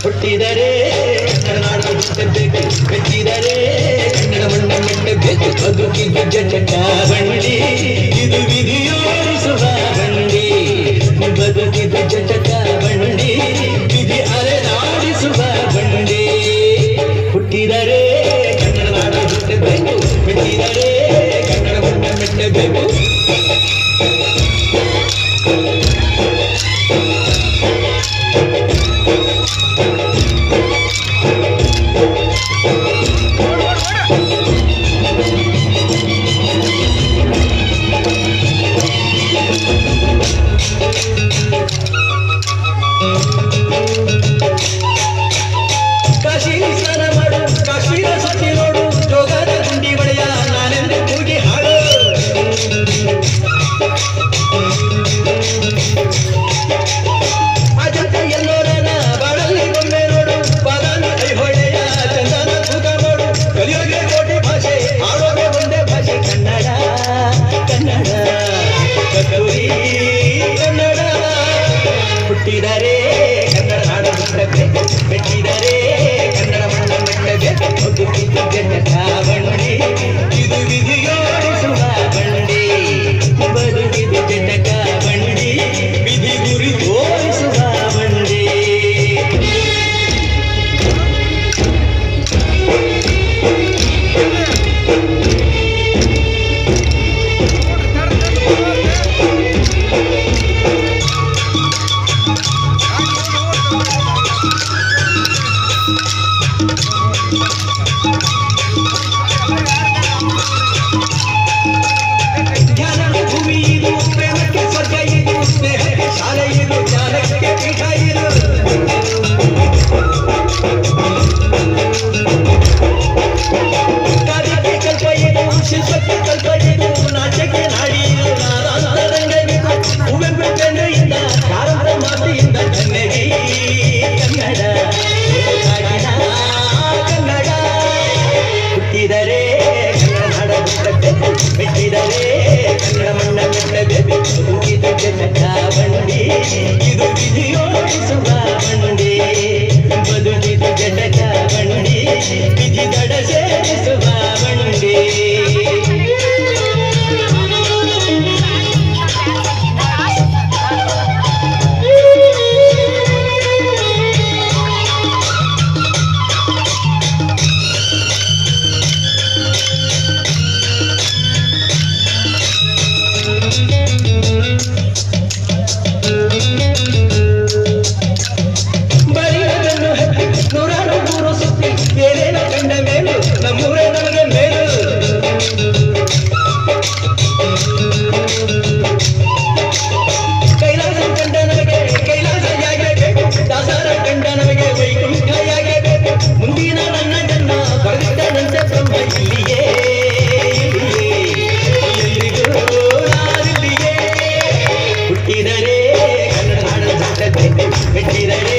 ಹುಟ್ಟಿದರೆ ಕನ್ನಡ ಹುಟ್ಟಬೇಕು, ಮೆಚ್ಚಿದರೆ ಕನ್ನಡ ಮಣ್ಣು ಮೆಟ್ಟಬೇಕು. ಬದುಕಿದು ಜಟಕ ಬಂಡಿ, ಇದು ವಿಧಿಯೋಡಿಸುವ ಬಂಡಿ. ಬದುಕಿದು ಜಟಕ ಬಂಡಿ, ವಿಧಿ ಅಲೆದಾಡಿಸುವ ಬಂಡಿ. ಹುಟ್ಟಿದರೆ ಕನ್ನಡ ನಾಡು ಹುಟ್ಟಬೇಕು, ಮೆಚ್ಚಿದರೆ ಕನ್ನಡ ಮಣ್ಣು ಮೆಟ್ಟಬೇಕು. ಹುಟ್ಟಿದರೆ ಕನ್ನಡ ನಾಡು ಹುಟ್ಟಬೇಕು, ಮೆಚ್ಚಿದರೆ ಕನ್ನಡ ಮಣ್ಣು ಮೆಟ್ಟಬೇಕು. ಬದುಕಿದು ಜಟಕ ಬಂಡಿ, ಇದು ವಿಧಿಯೋಡಿಸುವ ಬಂಡಿ. ಬದುಕಿದು ಜಟಕ ಬಂಡಿ, ವಿಧಿ ಗುರಿ ತೋರಿಸುವ ಬಂಡಿ. ಹುಟ್ಟಿದರೆ ಕನ್ನಡ ಹುಟ್ಟಬೇಕು, ಮೆಚ್ಚಿದರೆ ಕನ್ನಡ ಮಣ್ಣ ಮೆಟ್ಟಬೇಕು. ಬದುಕಿದು ಜಟಕ ಬಂಡಿ, ಇದು ವಿಧಿಯೋಡಿಸುವ ಬಂಡಿ. ಬದುಕಿದು ಜಟಕ ಬಂಡಿ, ವಿಧಿ ದಡ ಸೇರಿಸುವ ಬಂಡಿ. ನಮ್ಮೂರೇ ನಮಗೆ ಮೇಲು. ಕೈಲಾಸ ಕಂಡ ನಮಗೆ ಕೈಲಾಸಯಾಗಬೇಕು, ದಾಸರ ಕಂಡ ನಮಗೆ ವೈಕುಂಠಯಾಗಬೇಕು. ಮುಂದಿನ ನನ್ನ ಜನ್ಮ ಬರೆದಿದ್ದನಂತೆ ಬ್ರಹ್ಮ ಇಲ್ಲಿಯೇ, ಎಲ್ಲಿಗೂ ನಾನಿಲ್ಲಿಯೇ. ಹುಟ್ಟಿದರೆ ಕನ್ನಡ ನಾಡು ಹುಟ್ಟಬೇಕು, ಮೆಚ್ಚಿದರೆ